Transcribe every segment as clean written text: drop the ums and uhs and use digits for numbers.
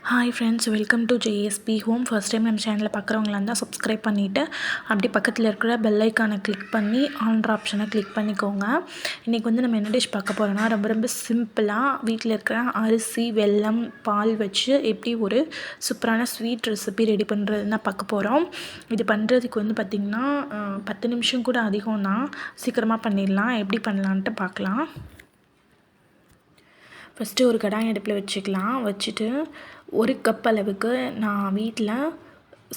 Hi friends, welcome to JSP Home. First time நம்ம சேனலில் பார்க்குறவங்களா இருந்தால் சப்ஸ்கிரைப் பண்ணிவிட்டு அப்படி பக்கத்தில் இருக்கிற பெல் ஐக்கானை கிளிக் பண்ணி ஆல்ன்ற ஆப்ஷனை கிளிக் பண்ணிக்கோங்க. இன்றைக்கி வந்து நம்ம என்ன டிஷ் பார்க்க போகிறோன்னா, ரொம்ப சிம்பிளாக வீட்டில் இருக்கிற அரிசி, வெல்லம், பால் வச்சு எப்படி ஒரு சூப்பரான ஸ்வீட் ரெசிபி ரெடி பண்ணுறதுன்னு தான் பார்க்க போகிறோம். இது பண்ணுறதுக்கு வந்து பார்த்திங்கன்னா 10 நிமிஷம் கூட அதிகம் தான், சீக்கிரமாக பண்ணிடலாம். எப்படி பண்ணலான்ட்டு பார்க்கலாம். ஃபஸ்ட்டு ஒரு கடாய் அடுப்பில் வச்சுக்கலாம். வச்சுட்டு 1 கப் அளவுக்கு நான் வீட்டில்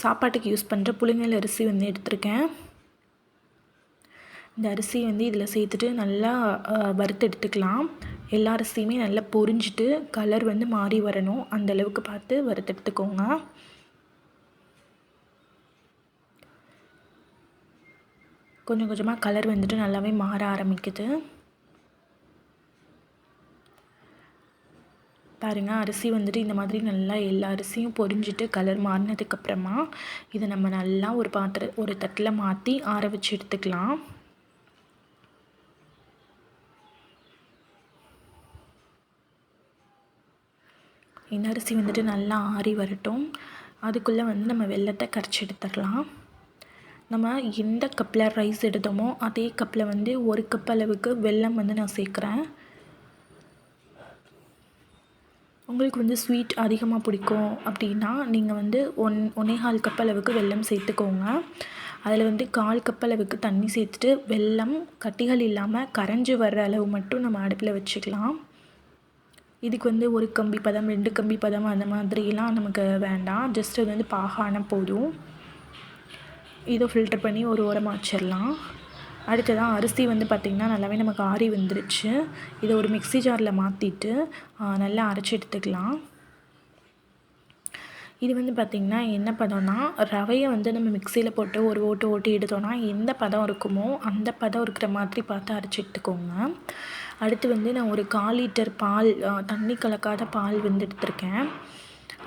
சாப்பாட்டுக்கு யூஸ் பண்ணுற புழுங்கல் அரிசி வந்து எடுத்திருக்கேன். இந்த அரிசி வந்து இதில் சேர்த்துட்டு நல்லா வறுத்து எடுத்துக்கலாம். எல்லா அரிசியுமே நல்லா பொரிஞ்சிட்டு கலர் வந்து மாறி வரணும், அந்தளவுக்கு பார்த்து வறுத்து எடுத்துக்கோங்க. கொஞ்சம் கொஞ்சமாக கலர் வந்துட்டு நல்லாவே மாற ஆரம்பிக்குது. பாருங்கள், அரிசி வந்துட்டு இந்த மாதிரி நல்லா எல்லா அரிசியும் பொரிஞ்சிட்டு கலர் மாறினதுக்கப்புறமா இதை நம்ம நல்லா ஒரு தட்டில் மாற்றி ஆற வச்சு எடுத்துக்கலாம். இந்த அரிசி வந்துட்டு நல்லா ஆறி வரட்டும். அதுக்குள்ளே வந்து நம்ம வெல்லத்தை கரைச்சி எடுத்துடலாம். நம்ம எந்த கப்பில் ரைஸ் எடுத்தோமோ அதே கப்பில் வந்து 1 கப் அளவுக்கு வெல்லம் வந்து நான் சேர்க்குறேன். உங்களுக்கு வந்து ஸ்வீட் அதிகமாக பிடிக்கும் அப்படின்னா நீங்கள் வந்து 1.25 கப் அளவுக்கு வெல்லம் சேர்த்துக்கோங்க. அதில் வந்து 1/4 கப் அளவுக்கு தண்ணி சேர்த்துட்டு வெல்லம் கட்டிகள் இல்லாமல் கரைஞ்சி வர்ற அளவு மட்டும் நம்ம அடுப்பில் வச்சுக்கலாம். இதுக்கு வந்து 1 கம்பி பதம், 2 கம்பி பதம் அந்த மாதிரிலாம் நமக்கு வேண்டாம். ஜஸ்ட் அது வந்து பாகான போதும். இதை ஃபில்டர் பண்ணி ஒரு ஓரமாக வச்சிடலாம். அடுத்ததான் அரிசி வந்து பார்த்திங்கன்னா நல்லாவே நமக்கு ஆறி வந்துருச்சு. இதை ஒரு மிக்ஸி ஜாரில் மாற்றிட்டு நல்லா அரைச்சி எடுத்துக்கலாம். இது வந்து பார்த்திங்கன்னா என்ன பதம்னா, ரவையை வந்து நம்ம மிக்சியில் போட்டு ஒரு ஓட்டி எடுத்தோன்னா எந்த பதம் இருக்குமோ அந்த பதம் இருக்கிற மாதிரி பார்த்து அரைச்சி எடுத்துக்கோங்க. அடுத்து வந்து நான் ஒரு 1/4 லிட்டர் பால், தண்ணி கலக்காத பால் வந்து எடுத்திருக்கேன்.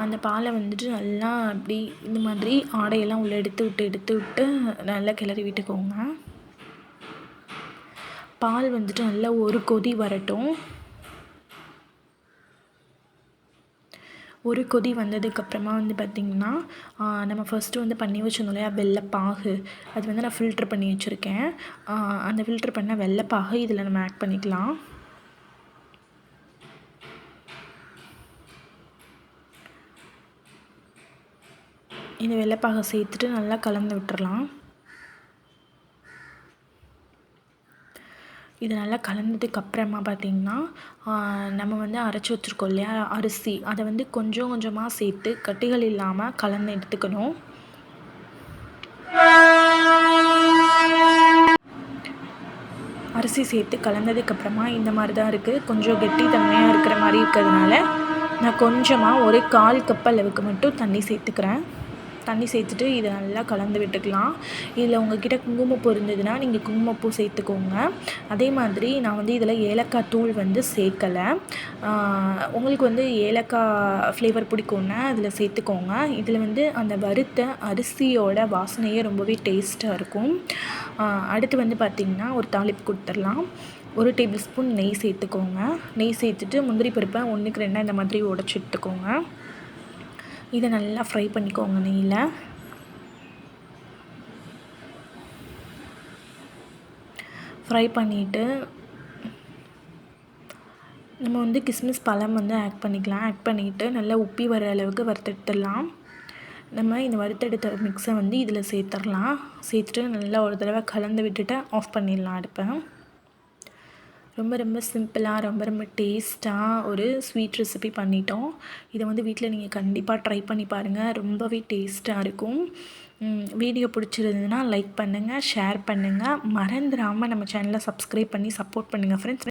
அந்த பாலை வந்துட்டு நல்லா அப்படி இந்த மாதிரி ஆடையெல்லாம் உள்ளே எடுத்து விட்டு நல்லா கிளறி விட்டுக்கோங்க. பால் வந்துட்டு நல்லா ஒரு கொதி வரட்டும். ஒரு கொதி வந்ததுக்கப்புறமா வந்து பார்த்திங்கன்னா நம்ம ஃபஸ்ட்டு வந்து பண்ணி வச்சிருந்தோம் இல்லையா வெள்ளைப்பாகு, அது வந்து நான் ஃபில்ட்ரு பண்ணி வச்சுருக்கேன். அந்த ஃபில்ட்ரு பண்ண வெள்ளைப்பாகு இதில் நம்ம ஆட் பண்ணிக்கலாம். இந்த வெள்ளைப்பாகை சேர்த்துட்டு நல்லா கலந்து விட்டுறலாம். இது நல்லா கலந்ததுக்கப்புறமா பார்த்திங்கன்னா நம்ம வந்து அரைச்சி வச்சுருக்கோம் இல்லையா அரிசி, அதை வந்து கொஞ்சம் கொஞ்சமாக சேர்த்து கட்டிகள் இல்லாமல் கலந்து எடுத்துக்கணும். அரிசி சேர்த்து கலந்ததுக்கப்புறமா இந்த மாதிரி தான் இருக்குது. கொஞ்சம் கெட்டித்தன்மையாக இருக்கிற மாதிரி இருக்கிறதுனால நான் கொஞ்சமாக ஒரு 1/4 கப் அளவுக்கு மட்டும் தண்ணி சேர்த்துக்கிறேன். தண்ணி சேர்த்துட்டு இதை நல்லா கலந்து விட்டுக்கலாம். இதில் உங்கள்கிட்ட குங்குமப்பூ இருந்ததுன்னா நீங்கள் குங்குமப்பூ சேர்த்துக்கோங்க. அதே மாதிரி நான் வந்து இதில் ஏலக்காய் தூள் வந்து சேர்க்கலை. உங்களுக்கு வந்து ஏலக்காய் ஃப்ளேவர் பிடிக்கும்னா அதில் சேர்த்துக்கோங்க. இதில் வந்து அந்த வறுத்த அரிசியோட வாசனையே ரொம்பவே டேஸ்ட்டாக இருக்கும். அடுத்து வந்து பார்த்திங்கன்னா ஒரு தாளிப்பு கொடுத்துடலாம். 1 டேபிள் ஸ்பூன் நெய் சேர்த்துக்கோங்க. நெய் சேர்த்துட்டு முந்திரி பருப்பை 1க்கு 2 இந்த மாதிரி உடச்சி எடுத்துக்கோங்க. இதை நல்லா ஃப்ரை பண்ணிக்கோங்க நெய்யில். ஃப்ரை பண்ணிவிட்டு நம்ம வந்து கிஸ்மிஸ் பழம் வந்து ஆட் பண்ணிக்கலாம். ஆட் பண்ணிவிட்டு நல்லா உப்பி வர அளவுக்கு வறுத்தெடுத்துடலாம். நம்ம இந்த வறுத்தெடுத்த மிக்ஸை வந்து இதில் சேர்த்துடலாம். சேர்த்துட்டு நல்லா ஒரு தடவை கலந்து விட்டுட்டு ஆஃப் பண்ணிடலாம் அடுப்பை. ரொம்ப சிம்பிளாக ரொம்ப டேஸ்ட்டாக ஒரு ஸ்வீட் ரெசிபி பண்ணிட்டோம். இதை வந்து வீட்டில் நீங்கள் கண்டிப்பாக ட்ரை பண்ணி பாருங்கள். ரொம்பவே டேஸ்ட்டாக இருக்கும். வீடியோ பிடிச்சிருந்ததுன்னா லைக் பண்ணுங்கள், ஷேர் பண்ணுங்கள். மறந்துடாமல் நம்ம சேனலை சப்ஸ்கிரைப் பண்ணி சப்போர்ட் பண்ணுங்கள் ஃப்ரெண்ட்ஸ்.